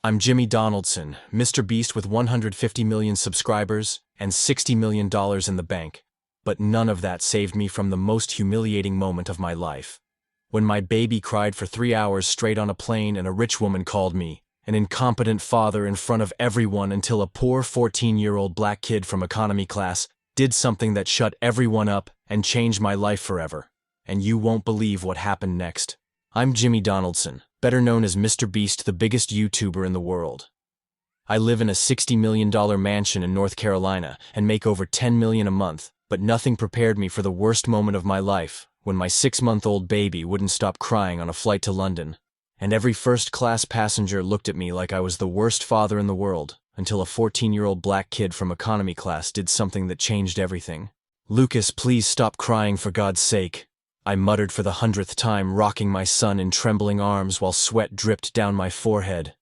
I'm Jimmy Donaldson, Mr. Beast with 150 million subscribers and $60 million in the bank. But none of that saved me from the most humiliating moment of my life. When my baby cried for 3 hours straight on a plane and a rich woman called me an incompetent father in front of everyone until a poor 14-year-old black kid from economy class did something that shut everyone up and changed my life forever. And you won't believe what happened next. I'm Jimmy Donaldson, better known as Mr. Beast, the biggest YouTuber in the world. I live in a $60 million mansion in North Carolina and make over $10 million a month, but nothing prepared me for the worst moment of my life, when my 6-month-old baby wouldn't stop crying on a flight to London. And every first-class passenger looked at me like I was the worst father in the world, until a 14-year-old black kid from economy class did something that changed everything. "Lucas, please stop crying for God's sake," I muttered for the 100th time, rocking my son in trembling arms while sweat dripped down my forehead.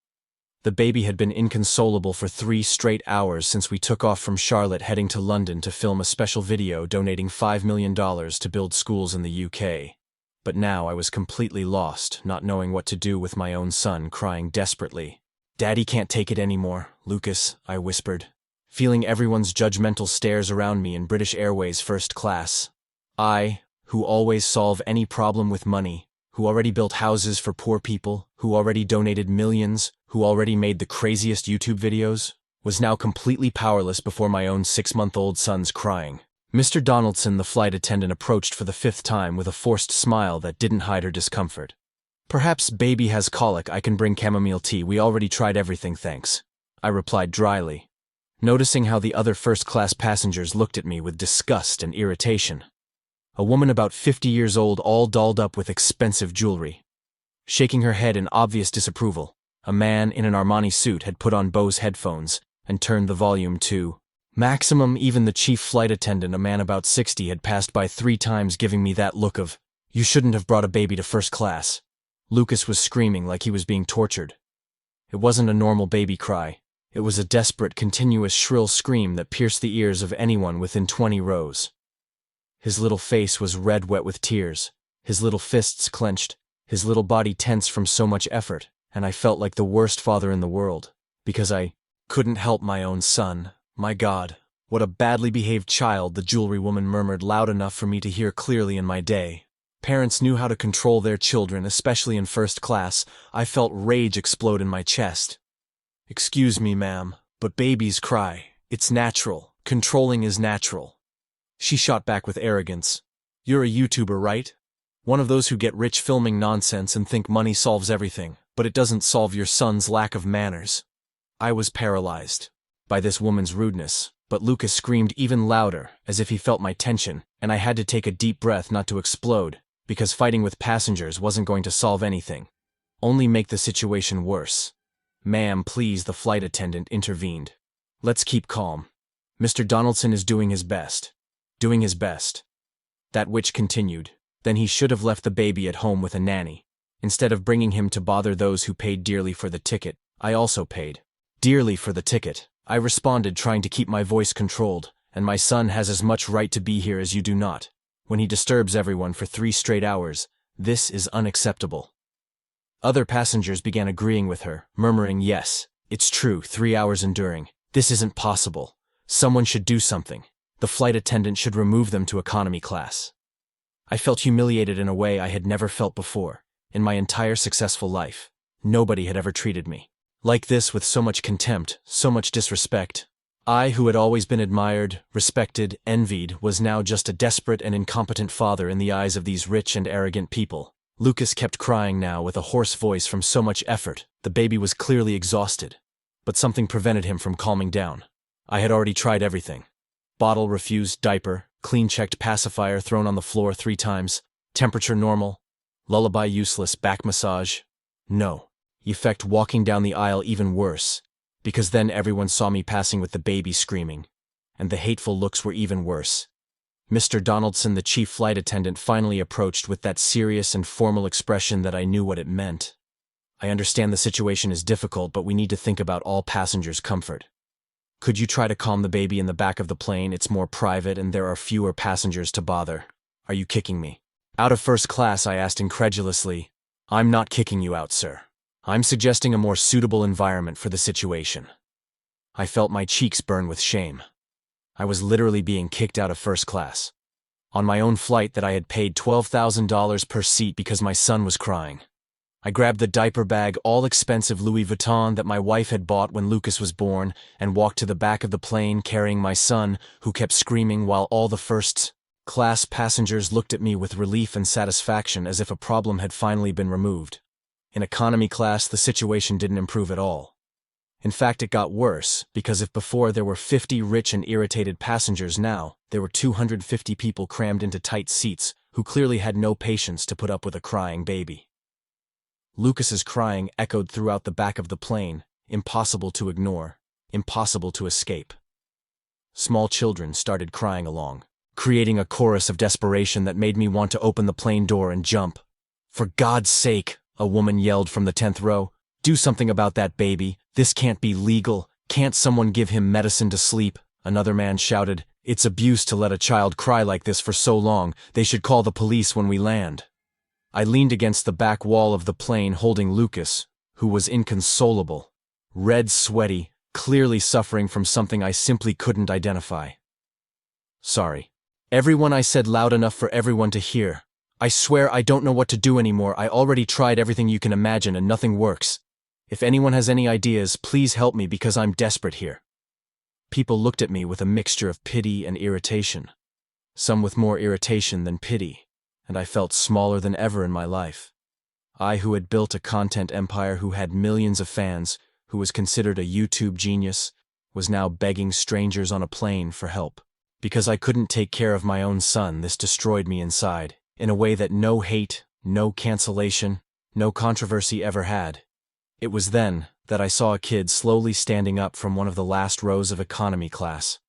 The baby had been inconsolable for 3 straight hours since we took off from Charlotte heading to London to film a special video donating $5 million to build schools in the UK. But now I was completely lost, not knowing what to do with my own son crying desperately. "Daddy can't take it anymore, Lucas," I whispered, feeling everyone's judgmental stares around me in British Airways first class. I, who always solve any problem with money, who already built houses for poor people, who already donated millions, who already made the craziest YouTube videos, was now completely powerless before my own 6-month-old son's crying. Mr. Donaldson, the flight attendant, approached for the 5th time with a forced smile that didn't hide her discomfort. "Perhaps baby has colic. I can bring chamomile tea. We already tried everything, thanks," I replied dryly, noticing how the other first-class passengers looked at me with disgust and irritation. A woman about 50 years old, all dolled up with expensive jewelry, shaking her head in obvious disapproval. A man in an Armani suit had put on Bose headphones and turned the volume to maximum. Even the chief flight attendant, a man about 60, had passed by 3 times, giving me that look of, "You shouldn't have brought a baby to first class." Lucas was screaming like he was being tortured. It wasn't a normal baby cry. It was a desperate, continuous, shrill scream that pierced the ears of anyone within 20 rows. His little face was red, wet with tears, his little fists clenched, his little body tense from so much effort, and I felt like the worst father in the world, because I couldn't help my own son. "My God, what a badly behaved child," the jewelry woman murmured loud enough for me to hear clearly in my day. Parents knew how to control their children, especially in first class. I felt rage explode in my chest. "Excuse me, ma'am, but babies cry. It's natural. Controlling is natural." She shot back with arrogance. "You're a YouTuber, right? One of those who get rich filming nonsense and think money solves everything, but it doesn't solve your son's lack of manners." I was paralyzed by this woman's rudeness, but Lucas screamed even louder, as if he felt my tension, and I had to take a deep breath not to explode, because fighting with passengers wasn't going to solve anything, only make the situation worse. "Ma'am, please," the flight attendant intervened. "Let's keep calm. Mr. Donaldson is doing his best. Doing his best." That witch continued. "Then he should have left the baby at home with a nanny, instead of bringing him to bother those who paid dearly for the ticket." I also paid dearly for the ticket, I responded, trying to keep my voice controlled, "and my son has as much right to be here as you do not. When he disturbs everyone for 3 straight hours, this is unacceptable." Other passengers began agreeing with her, murmuring, "Yes, it's true, 3 hours enduring. This isn't possible. Someone should do something. The flight attendant should remove them to economy class." I felt humiliated in a way I had never felt before. In my entire successful life, nobody had ever treated me like this, with so much contempt, so much disrespect. I, who had always been admired, respected, envied, was now just a desperate and incompetent father in the eyes of these rich and arrogant people. Lucas kept crying now with a hoarse voice from so much effort. The baby was clearly exhausted, but something prevented him from calming down. I had already tried everything. Bottle refused, diaper, clean-checked, pacifier thrown on the floor 3 times, temperature normal, lullaby useless, back massage. No. Effect walking down the aisle even worse, because then everyone saw me passing with the baby screaming, and the hateful looks were even worse. Mr. Donaldson, the chief flight attendant, finally approached with that serious and formal expression that I knew what it meant. "I understand the situation is difficult, but we need to think about all passengers' comfort. Could you try to calm the baby in the back of the plane? It's more private and there are fewer passengers to bother." "Are you kicking me out of first class?" I asked incredulously. "I'm not kicking you out, sir. I'm suggesting a more suitable environment for the situation. I felt my cheeks burn with shame. I was literally being kicked out of first class. On my own flight that I had paid $12,000 per seat because my son was crying. I grabbed the diaper bag, all-expensive Louis Vuitton that my wife had bought when Lucas was born, and walked to the back of the plane carrying my son, who kept screaming while all the first-class passengers looked at me with relief and satisfaction as if a problem had finally been removed. In economy class, the situation didn't improve at all. In fact, it got worse, because if before there were 50 rich and irritated passengers, now there were 250 people crammed into tight seats who clearly had no patience to put up with a crying baby. Lucas's crying echoed throughout the back of the plane, impossible to ignore, impossible to escape. Small children started crying along, creating a chorus of desperation that made me want to open the plane door and jump. "For God's sake," a woman yelled from the 10th row, "do something about that baby. This can't be legal. Can't someone give him medicine to sleep?" Another man shouted, "It's abuse to let a child cry like this for so long. They should call the police when we land." I leaned against the back wall of the plane holding Lucas, who was inconsolable, red, sweaty, clearly suffering from something I simply couldn't identify. "Sorry. Everyone," I said loud enough for everyone to hear. "I swear I don't know what to do anymore. I already tried everything you can imagine and nothing works. If anyone has any ideas, please help me because I'm desperate here." People looked at me with a mixture of pity and irritation, some with more irritation than pity, and I felt smaller than ever in my life. I, who had built a content empire, who had millions of fans, who was considered a YouTube genius, was now begging strangers on a plane for help. Because I couldn't take care of my own son, this destroyed me inside, in a way that no hate, no cancellation, no controversy ever had. It was then that I saw a kid slowly standing up from one of the last rows of economy class.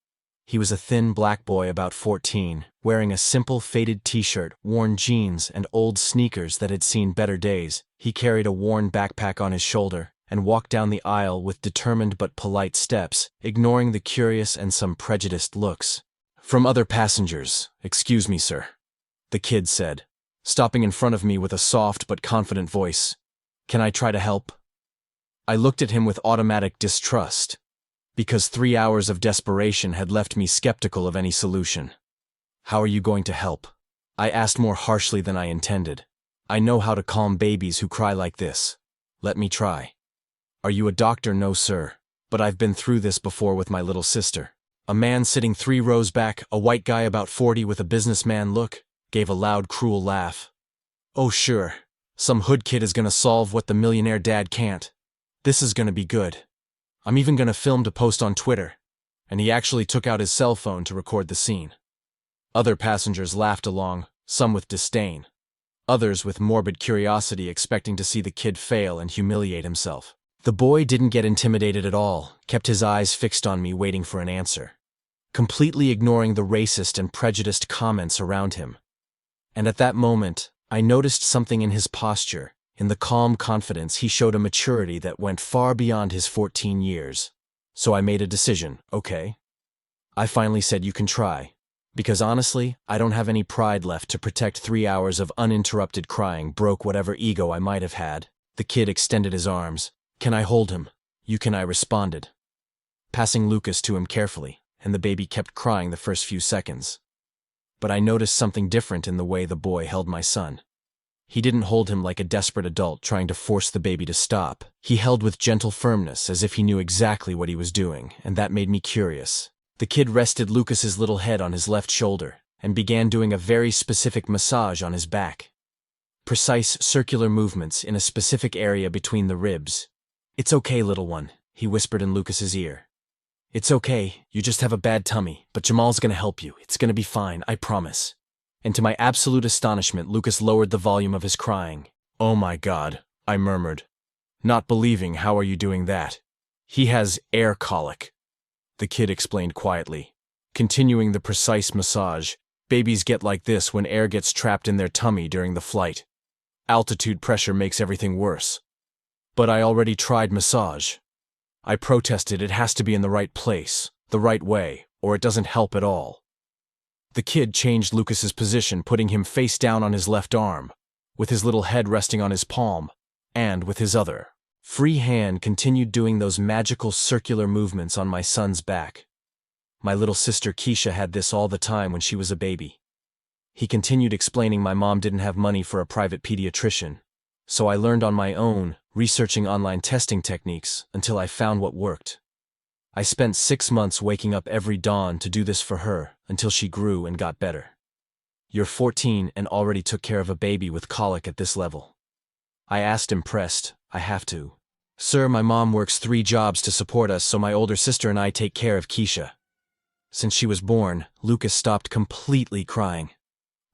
He was a thin black boy about 14, wearing a simple faded t-shirt, worn jeans, and old sneakers that had seen better days. He carried a worn backpack on his shoulder and walked down the aisle with determined but polite steps, ignoring the curious and some prejudiced looks from other passengers. "Excuse me, sir," the kid said, stopping in front of me with a soft but confident voice. "Can I try to help?" I looked at him with automatic distrust, because 3 hours of desperation had left me skeptical of any solution. "How are you going to help?" I asked more harshly than I intended. "I know how to calm babies who cry like this. Let me try." "Are you a doctor?" "No, sir. But I've been through this before with my little sister." A man sitting 3 rows back, a white guy about 40 with a businessman look, gave a loud, cruel laugh. "Oh, sure. Some hood kid is gonna solve what the millionaire dad can't. This is gonna be good. I'm even gonna film to post on Twitter." And he actually took out his cell phone to record the scene. Other passengers laughed along, some with disdain, others with morbid curiosity, expecting to see the kid fail and humiliate himself. The boy didn't get intimidated at all, kept his eyes fixed on me, waiting for an answer, completely ignoring the racist and prejudiced comments around him. And at that moment, I noticed something in his posture. In the calm confidence, he showed a maturity that went far beyond his 14 years. So I made a decision. "Okay." I finally said, "You can try." Because honestly, I don't have any pride left to protect 3 hours of uninterrupted crying broke whatever ego I might have had. The kid extended his arms. "Can I hold him?" "You can," I responded, passing Lucas to him carefully, and the baby kept crying the first few seconds. But I noticed something different in the way the boy held my son. He didn't hold him like a desperate adult trying to force the baby to stop. He held with gentle firmness, as if he knew exactly what he was doing, and that made me curious. The kid rested Lucas's little head on his left shoulder and began doing a very specific massage on his back. Precise circular movements in a specific area between the ribs. "It's okay, little one," he whispered in Lucas's ear. "It's okay, you just have a bad tummy, but Jamal's gonna help you. It's gonna be fine, I promise." And to my absolute astonishment, Lucas lowered the volume of his crying. "Oh my God," I murmured, not believing. "How are you doing that?" "He has air colic," the kid explained quietly, continuing the precise massage. "Babies get like this when air gets trapped in their tummy during the flight. Altitude pressure makes everything worse." "But I already tried massage," I protested. "It has to be in the right place, the right way, or it doesn't help at all." The kid changed Lucas's position, putting him face down on his left arm, with his little head resting on his palm, and with his other, Free hand continued doing those magical circular movements on my son's back. My little sister Keisha had this all the time when she was a baby. He continued explaining my mom didn't have money for a private pediatrician, so I learned on my own, researching online testing techniques until I found what worked. I spent 6 months waking up every dawn to do this for her until she grew and got better. You're 14 and already took care of a baby with colic at this level. I asked, impressed. I have to. Sir, my mom works 3 jobs to support us, so my older sister and I take care of Keisha. Since she was born, Lucas stopped completely crying.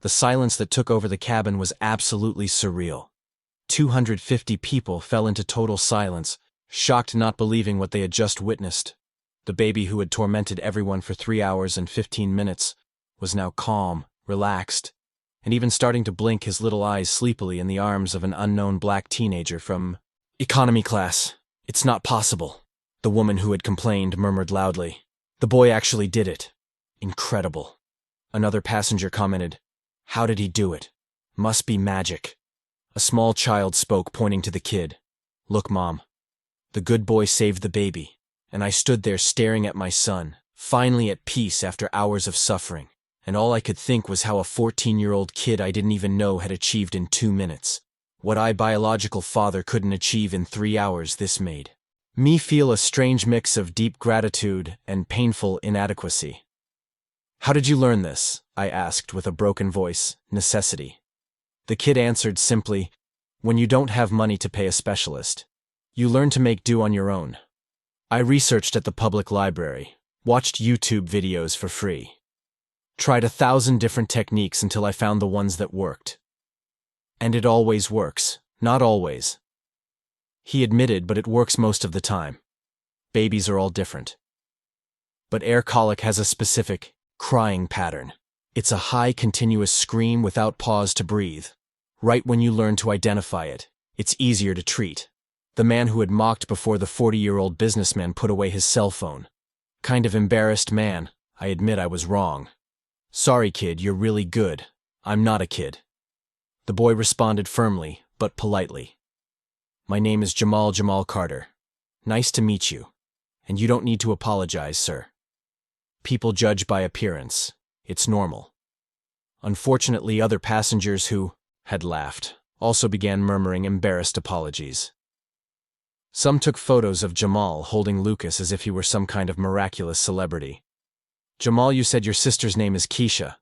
The silence that took over the cabin was absolutely surreal. 250 people fell into total silence, shocked, not believing what they had just witnessed. The baby who had tormented everyone for 3 hours and 15 minutes was now calm, relaxed, and even starting to blink his little eyes sleepily in the arms of an unknown black teenager from economy class. It's not possible, the woman who had complained murmured loudly. The boy actually did it. Incredible. Another passenger commented, how did he do it? Must be magic. A small child spoke, pointing to the kid. Look, Mom. The good boy saved the baby, and I stood there staring at my son, finally at peace after hours of suffering, and all I could think was how a 14-year-old kid I didn't even know had achieved in 2 minutes. What I, biological father, couldn't achieve in 3 hours, this made me feel a strange mix of deep gratitude and painful inadequacy. How did you learn this? I asked with a broken voice. Necessity. The kid answered simply, when you don't have money to pay a specialist, you learn to make do on your own. I researched at the public library, watched YouTube videos for free, tried 1,000 different techniques until I found the ones that worked. And it always works. Not always, he admitted, but it works most of the time. Babies are all different. But air colic has a specific crying pattern. It's a high, continuous scream without pause to breathe. Right when you learn to identify it, it's easier to treat. The man who had mocked before the 40-year-old businessman put away his cell phone. Kind of embarrassed man, I admit I was wrong. Sorry, kid, you're really good. I'm not a kid. The boy responded firmly, but politely. My name is Jamal Carter. Nice to meet you. And you don't need to apologize, sir. People judge by appearance. It's normal. Unfortunately, other passengers who had laughed also began murmuring embarrassed apologies. Some took photos of Jamal holding Lucas as if he were some kind of miraculous celebrity. Jamal, you said your sister's name is Keisha?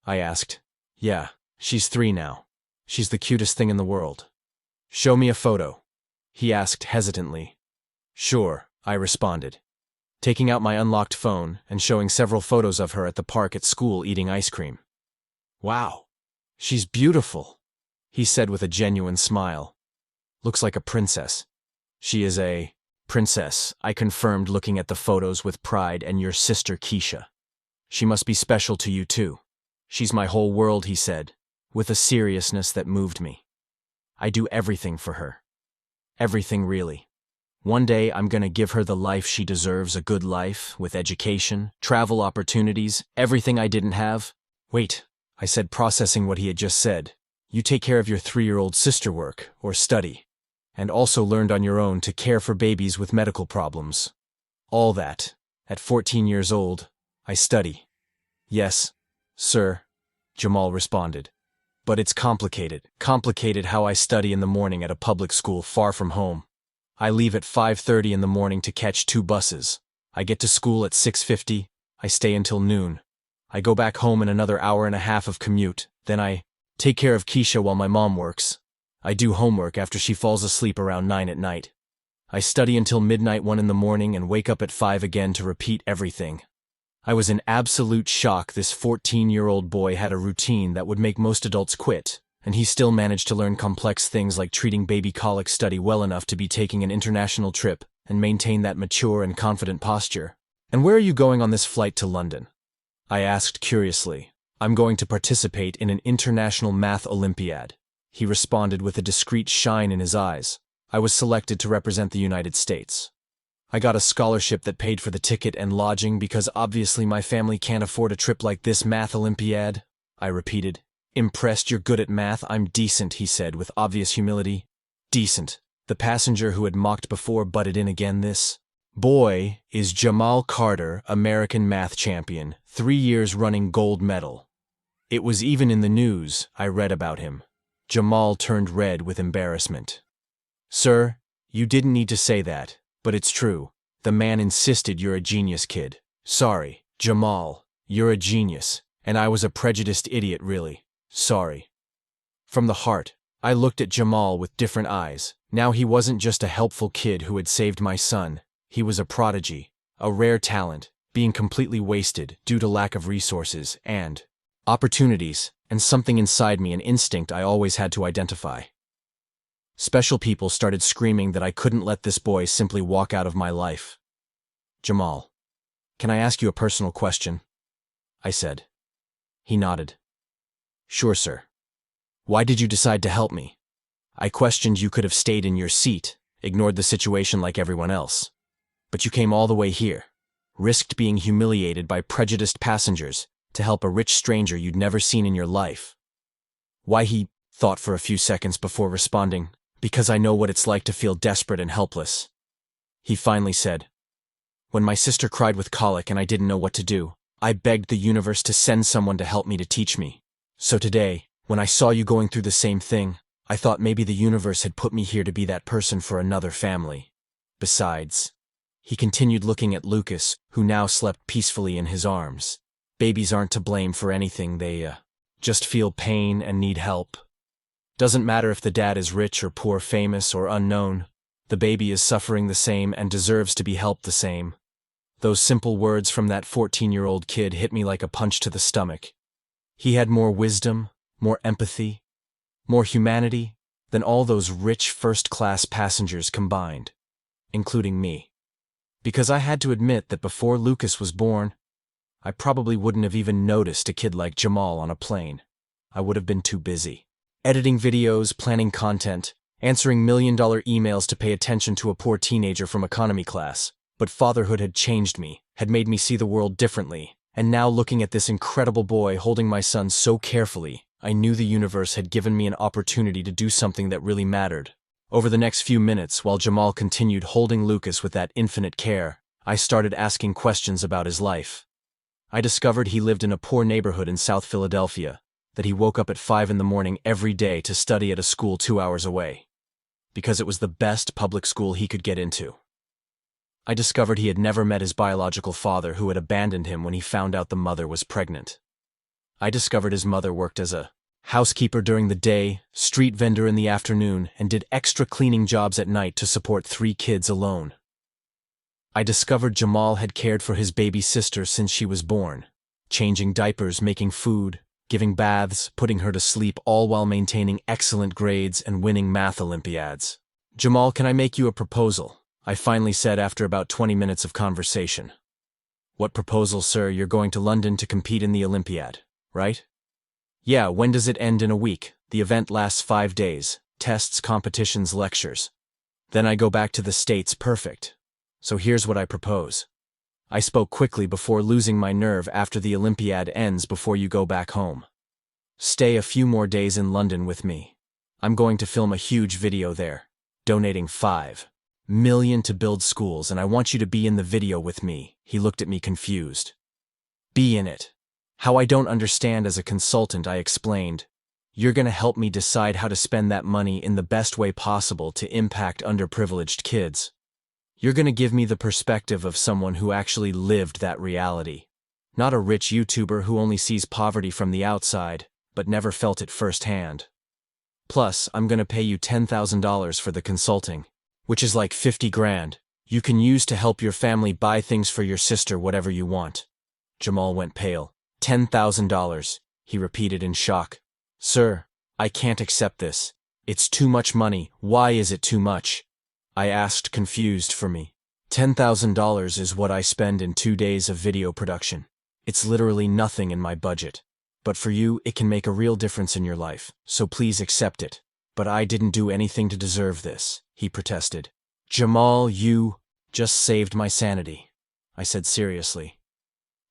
I asked. Yeah, she's 3 now. She's the cutest thing in the world. Show me a photo, he asked hesitantly. Sure, I responded, taking out my unlocked phone and showing several photos of her at the park, at school, eating ice cream. Wow, she's beautiful, he said with a genuine smile. Looks like a princess. She is a princess, I confirmed, looking at the photos with pride. And your sister Keisha? She must be special to you too. She's my whole world, he said, with a seriousness that moved me. I do everything for her. Everything, really. One day I'm gonna give her the life she deserves, a good life, with education, travel opportunities, everything I didn't have. Wait, I said, processing what he had just said. You take care of your 3-year-old sister, work, or study, and also learned on your own to care for babies with medical problems. All that. At 14 years old, I study. Yes, sir, Jamal responded. But it's complicated. Complicated how I study in the morning at a public school far from home. I leave at 5:30 in the morning to catch 2 buses. I get to school at 6:50. I stay until noon. I go back home in another hour and a half of commute. Then I take care of Keisha while my mom works. I do homework after she falls asleep around 9 at night. I study until midnight, 1 in the morning, and wake up at 5 again to repeat everything. I was in absolute shock. This 14-year-old boy had a routine that would make most adults quit, and he still managed to learn complex things like treating baby colic, study well enough to be taking an international trip, and maintain that mature and confident posture. And where are you going on this flight to London? I asked curiously. I'm going to participate in an international math Olympiad, he responded with a discreet shine in his eyes. I was selected to represent the United States. I got a scholarship that paid for the ticket and lodging because obviously my family can't afford a trip like this. Math Olympiad, I repeated. Impressed? You're good at math? I'm decent, he said with obvious humility. Decent. The passenger who had mocked before butted in again. This boy is Jamal Carter, American math champion, 3 years running gold medal. It was even in the news. I read about him. Jamal turned red with embarrassment. Sir, you didn't need to say that, but it's true. The man insisted you're a genius, kid. Sorry, Jamal, you're a genius, and I was a prejudiced idiot, really. Sorry. From the heart, I looked at Jamal with different eyes. Now he wasn't just a helpful kid who had saved my son. He was a prodigy, a rare talent, being completely wasted due to lack of resources and opportunities, and something inside me, an instinct I always had to identify. Special people started screaming that I couldn't let this boy simply walk out of my life. Jamal, can I ask you a personal question? I said. He nodded. Sure, sir. Why did you decide to help me? I questioned. You could have stayed in your seat, ignored the situation like everyone else. But you came all the way here, risked being humiliated by prejudiced passengers to help a rich stranger you'd never seen in your life. Why? He thought for a few seconds before responding. Because I know what it's like to feel desperate and helpless. He finally said, when my sister cried with colic and I didn't know what to do, I begged the universe to send someone to help me, to teach me. So today, when I saw you going through the same thing, I thought maybe the universe had put me here to be that person for another family. Besides, he continued, looking at Lucas, who now slept peacefully in his arms. Babies aren't to blame for anything. They just feel pain and need help. Doesn't matter if the dad is rich or poor, famous or unknown. The baby is suffering the same and deserves to be helped the same. Those simple words from that 14-year-old kid hit me like a punch to the stomach. He had more wisdom, more empathy, more humanity than all those rich first-class passengers combined, including me. Because I had to admit that before Lucas was born, I probably wouldn't have even noticed a kid like Jamal on a plane. I would have been too busy editing videos, planning content, answering million-dollar emails to pay attention to a poor teenager from economy class. But fatherhood had changed me, had made me see the world differently, and now looking at this incredible boy holding my son so carefully, I knew the universe had given me an opportunity to do something that really mattered. Over the next few minutes, while Jamal continued holding Lucas with that infinite care, I started asking questions about his life. I discovered he lived in a poor neighborhood in South Philadelphia, that he woke up at 5 in the morning every day to study at a school 2 hours away, because it was the best public school he could get into. I discovered he had never met his biological father, who had abandoned him when he found out the mother was pregnant. I discovered his mother worked as a housekeeper during the day, street vendor in the afternoon, and did extra cleaning jobs at night to support 3 kids alone. I discovered Jamal had cared for his baby sister since she was born, changing diapers, making food, giving baths, putting her to sleep, all while maintaining excellent grades and winning math Olympiads. Jamal, can I make you a proposal? I finally said after about 20 minutes of conversation. What proposal, sir? You're going to London to compete in the Olympiad, right? Yeah, when does it end? In a week. The event lasts 5 days. Tests, competitions, lectures. Then I go back to the States. Perfect. So here's what I propose. I spoke quickly before losing my nerve. After the Olympiad ends, before you go back home, stay a few more days in London with me. I'm going to film a huge video there, donating $5 million to build schools, and I want you to be in the video with me. He looked at me confused. Be in it? How? I don't understand. As a consultant, I explained. You're going to help me decide how to spend that money in the best way possible to impact underprivileged kids. You're going to give me the perspective of someone who actually lived that reality. Not a rich YouTuber who only sees poverty from the outside, but never felt it firsthand. Plus, I'm going to pay you $10,000 for the consulting, which is like 50 grand. You can use to help your family buy things for your sister, whatever you want. Jamal went pale. $10,000, he repeated in shock. Sir, I can't accept this. It's too much money. Why is it too much? I asked, confused. For me, $10,000 is what I spend in 2 days of video production. It's literally nothing in my budget. But for you, it can make a real difference in your life, so please accept it. But I didn't do anything to deserve this, he protested. Jamal, you just saved my sanity, I said seriously.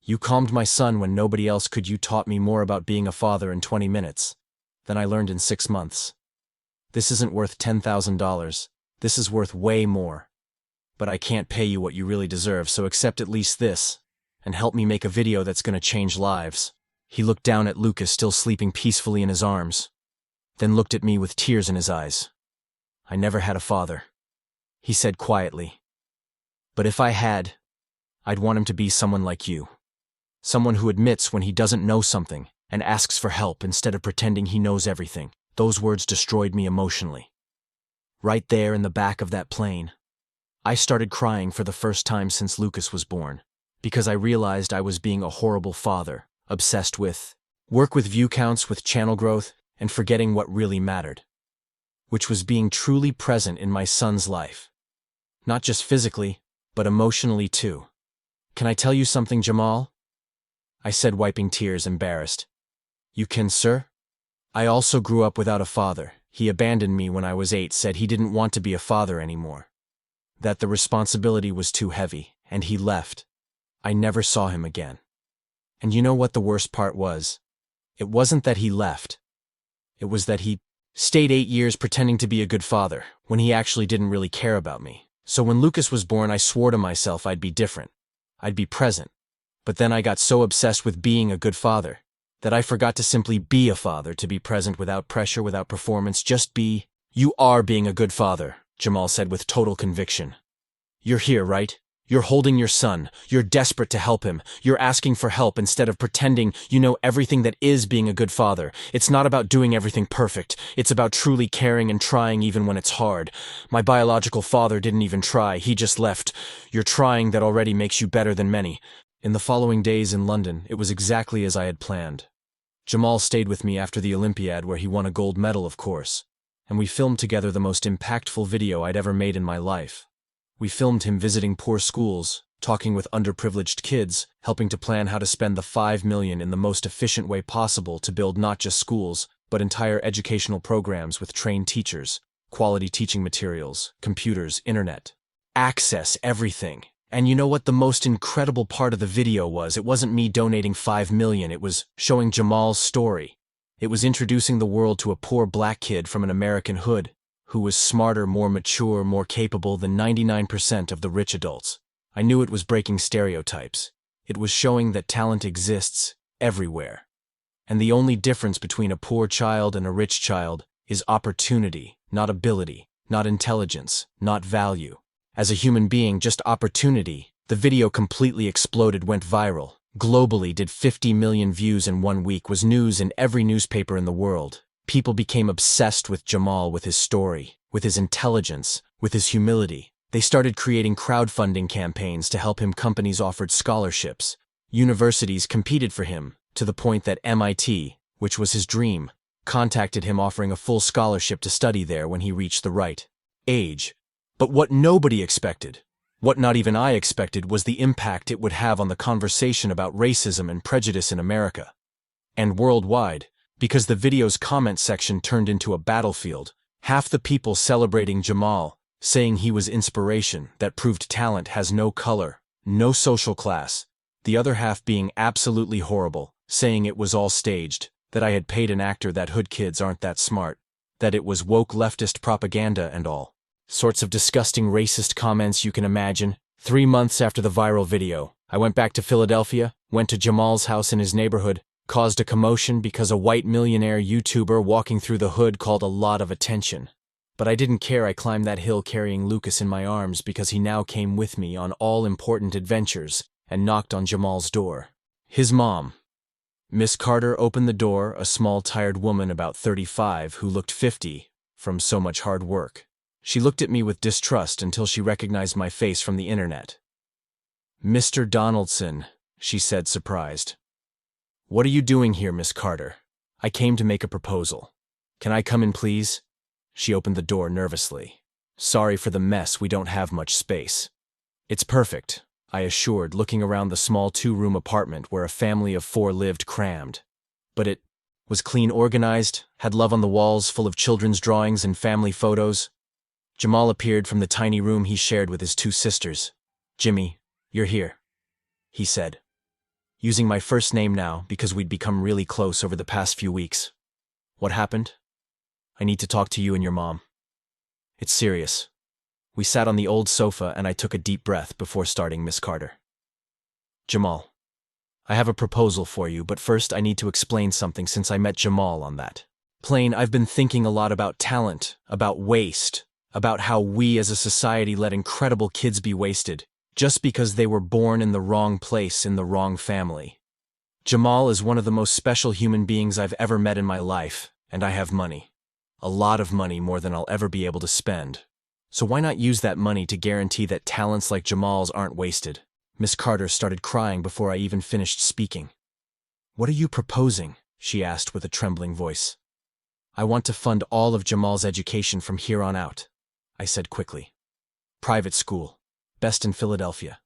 You calmed my son when nobody else could. You taught me more about being a father in 20 minutes than I learned in 6 months. This isn't worth $10,000. This is worth way more. But I can't pay you what you really deserve, so accept at least this, and help me make a video that's gonna change lives." He looked down at Lucas still sleeping peacefully in his arms, then looked at me with tears in his eyes. "I never had a father," he said quietly. "But if I had, I'd want him to be someone like you. Someone who admits when he doesn't know something and asks for help instead of pretending he knows everything." Those words destroyed me emotionally. Right there in the back of that plane, I started crying for the first time since Lucas was born, because I realized I was being a horrible father, obsessed with work, with view counts, with channel growth, and forgetting what really mattered, which was being truly present in my son's life. Not just physically, but emotionally too. "Can I tell you something, Jamal?" I said, wiping tears, embarrassed. "You can, sir?" "I also grew up without a father. He abandoned me when I was 8, said he didn't want to be a father anymore, that the responsibility was too heavy, and he left. I never saw him again. And you know what the worst part was? It wasn't that he left. It was that he stayed 8 years pretending to be a good father, when he actually didn't really care about me. So when Lucas was born, I swore to myself I'd be different. I'd be present. But then I got so obsessed with being a good father that I forgot to simply be a father, to be present without pressure, without performance, just be." "You are being a good father," Jamal said with total conviction. "You're here, right? You're holding your son. You're desperate to help him. You're asking for help instead of pretending you know everything that is being a good father. It's not about doing everything perfect. It's about truly caring and trying even when it's hard. My biological father didn't even try. He just left. You're trying. That already makes you better than many." In the following days in London, it was exactly as I had planned. Jamal stayed with me after the Olympiad, where he won a gold medal, of course, and we filmed together the most impactful video I'd ever made in my life. We filmed him visiting poor schools, talking with underprivileged kids, helping to plan how to spend the $5 million in the most efficient way possible to build not just schools, but entire educational programs with trained teachers, quality teaching materials, computers, internet, access, everything. And you know what the most incredible part of the video was? It wasn't me donating $5 million, it was showing Jamal's story. It was introducing the world to a poor black kid from an American hood, who was smarter, more mature, more capable than 99% of the rich adults. I knew it was breaking stereotypes. It was showing that talent exists everywhere. And the only difference between a poor child and a rich child is opportunity, not ability, not intelligence, not value. As a human being, just opportunity. The video completely exploded, went viral. Globally, did 50 million views in 1 week, was news in every newspaper in the world. People became obsessed with Jamal, with his story, with his intelligence, with his humility. They started creating crowdfunding campaigns to help him. Companies offered scholarships. Universities competed for him, to the point that MIT, which was his dream, contacted him offering a full scholarship to study there when he reached the right age. But what nobody expected, what not even I expected, was the impact it would have on the conversation about racism and prejudice in America and worldwide, because the video's comment section turned into a battlefield. Half the people celebrating Jamal, saying he was inspiration, that proved talent has no color, no social class. The other half being absolutely horrible, saying it was all staged, that I had paid an actor, that hood kids aren't that smart, that it was woke leftist propaganda and all sorts of disgusting racist comments you can imagine. 3 months after the viral video, I went back to Philadelphia, went to Jamal's house in his neighborhood, caused a commotion because a white millionaire YouTuber walking through the hood called a lot of attention. But I didn't care. I climbed that hill carrying Lucas in my arms because he now came with me on all important adventures, and knocked on Jamal's door. His mom, Miss Carter, opened the door, a small, tired woman about 35 who looked 50 from so much hard work. She looked at me with distrust until she recognized my face from the internet. "Mr. Donaldson," she said, surprised. "What are you doing here, Miss Carter?" "I came to make a proposal. Can I come in, please?" She opened the door nervously. "Sorry for the mess, we don't have much space." "It's perfect," I assured, looking around the small 2-room apartment where a family of 4 lived crammed. But it was clean, organized, had love on the walls, full of children's drawings and family photos. Jamal appeared from the tiny room he shared with his 2 sisters. "Jimmy, you're here," he said, using my first name now because we'd become really close over the past few weeks. "What happened? I need to talk to you and your mom. It's serious." We sat on the old sofa and I took a deep breath before starting Miss Carter. Jamal, I have a proposal for you, but first I need to explain something since I met Jamal on that plane. I've been thinking a lot about talent, about waste, about how we as a society let incredible kids be wasted just because they were born in the wrong place in the wrong family. Jamal is one of the most special human beings I've ever met in my life, and I have money. A lot of money, more than I'll ever be able to spend. So why not use that money to guarantee that talents like Jamal's aren't wasted? Miss Carter started crying before I even finished speaking. What are you proposing? She asked with a trembling voice. I want to fund all of Jamal's education from here on out, I said quickly. Private school, best in Philadelphia.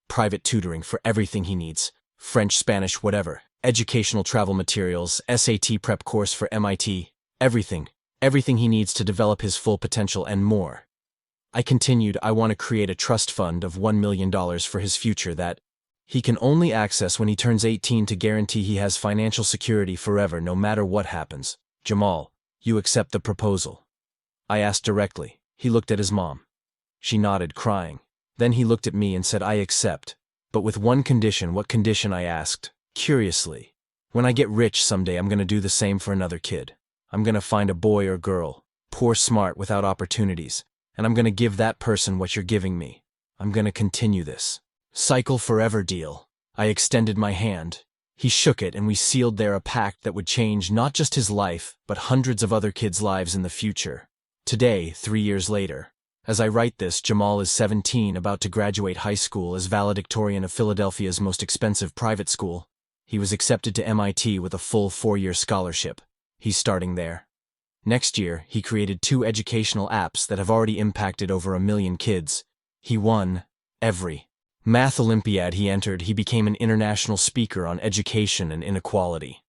Private tutoring for everything he needs, French, Spanish, whatever. Educational travel materials, SAT prep course for MIT, everything. Everything he needs to develop his full potential and more. I continued, I want to create a trust fund of $1 million for his future that he can only access when he turns 18 to guarantee he has financial security forever no matter what happens. Jamal, you accept the proposal? I asked directly. He looked at his mom. She nodded, crying. Then he looked at me and said, I accept. But with one condition. What condition? I asked, curiously. When I get rich someday, I'm going to do the same for another kid. I'm going to find a boy or girl, poor, smart, without opportunities, and I'm going to give that person what you're giving me. I'm going to continue this cycle forever deal. I extended my hand. He shook it and we sealed there a pact that would change not just his life, but hundreds of other kids' lives in the future. Today, 3 years later, as I write this, Jamal is 17, about to graduate high school as valedictorian of Philadelphia's most expensive private school. He was accepted to MIT with a full 4-year scholarship. He's starting there. Next year, he created 2 educational apps that have already impacted over 1 million kids. He won every math Olympiad he entered. He became an international speaker on education and inequality.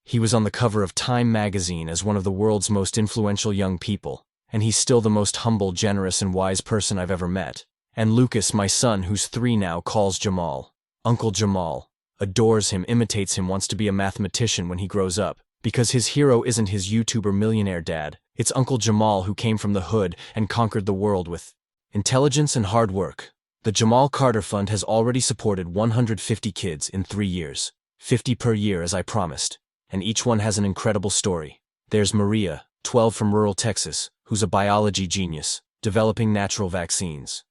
He was on the cover of Time magazine as one of the world's most influential young people, and he's still the most humble, generous, and wise person I've ever met. And Lucas, my son, who's 3 now, calls Jamal Uncle Jamal, adores him, imitates him, wants to be a mathematician when he grows up. Because his hero isn't his YouTuber millionaire dad, it's Uncle Jamal who came from the hood and conquered the world with intelligence and hard work. The Jamal Carter Fund has already supported 150 kids in 3 years, 50 per year as I promised, and each one has an incredible story. There's Maria, 12 from rural Texas, who's a biology genius, developing natural vaccines.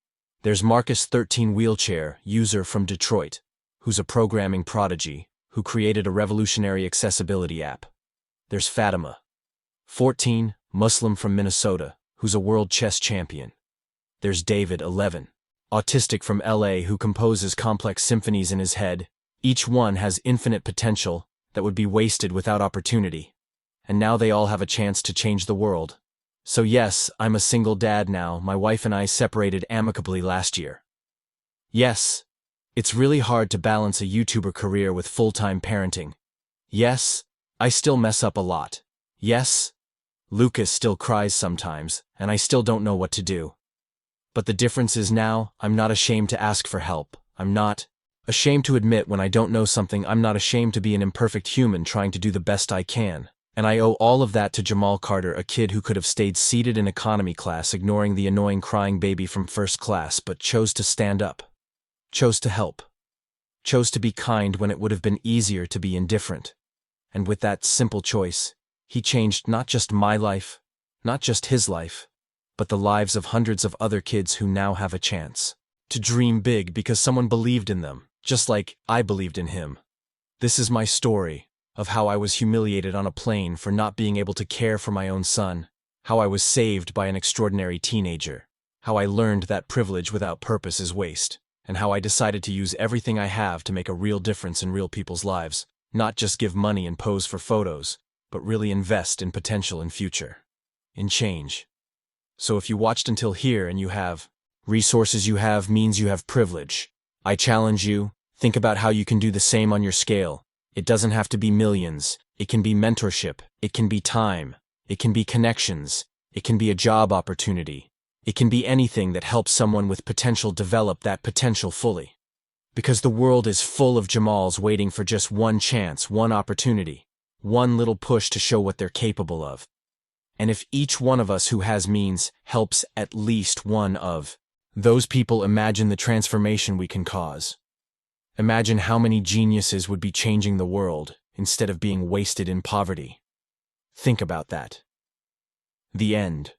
There's Marcus, 13, wheelchair user from Detroit, who's a programming prodigy, who created a revolutionary accessibility app. There's Fatima, 14, Muslim from Minnesota, who's a world chess champion. There's David, 11, autistic from LA, who composes complex symphonies in his head. Each one has infinite potential that would be wasted without opportunity. And now they all have a chance to change the world. So yes, I'm a single dad now. My wife and I separated amicably last year. Yes, it's really hard to balance a YouTuber career with full-time parenting. Yes, I still mess up a lot. Yes, Lucas still cries sometimes, and I still don't know what to do. But the difference is now, I'm not ashamed to ask for help. I'm not ashamed to admit when I don't know something. I'm not ashamed to be an imperfect human trying to do the best I can. And I owe all of that to Jamal Carter, a kid who could have stayed seated in economy class ignoring the annoying crying baby from first class, but chose to stand up, chose to help, chose to be kind when it would have been easier to be indifferent. And with that simple choice, he changed not just my life, not just his life, but the lives of hundreds of other kids who now have a chance to dream big because someone believed in them, just like I believed in him. This is my story of how I was humiliated on a plane for not being able to care for my own son, how I was saved by an extraordinary teenager, how I learned that privilege without purpose is waste, and how I decided to use everything I have to make a real difference in real people's lives. Not just give money and pose for photos, but really invest in potential and future, in change. So if you watched until here and you have resources, you have means, you have privilege, I challenge you, think about how you can do the same on your scale. It doesn't have to be millions. It can be mentorship. It can be time. It can be connections. It can be a job opportunity. It can be anything that helps someone with potential develop that potential fully. Because the world is full of Jamals waiting for just one chance, one opportunity, one little push to show what they're capable of. And if each one of us who has means helps at least one of those people, imagine the transformation we can cause. Imagine how many geniuses would be changing the world instead of being wasted in poverty. Think about that. The end.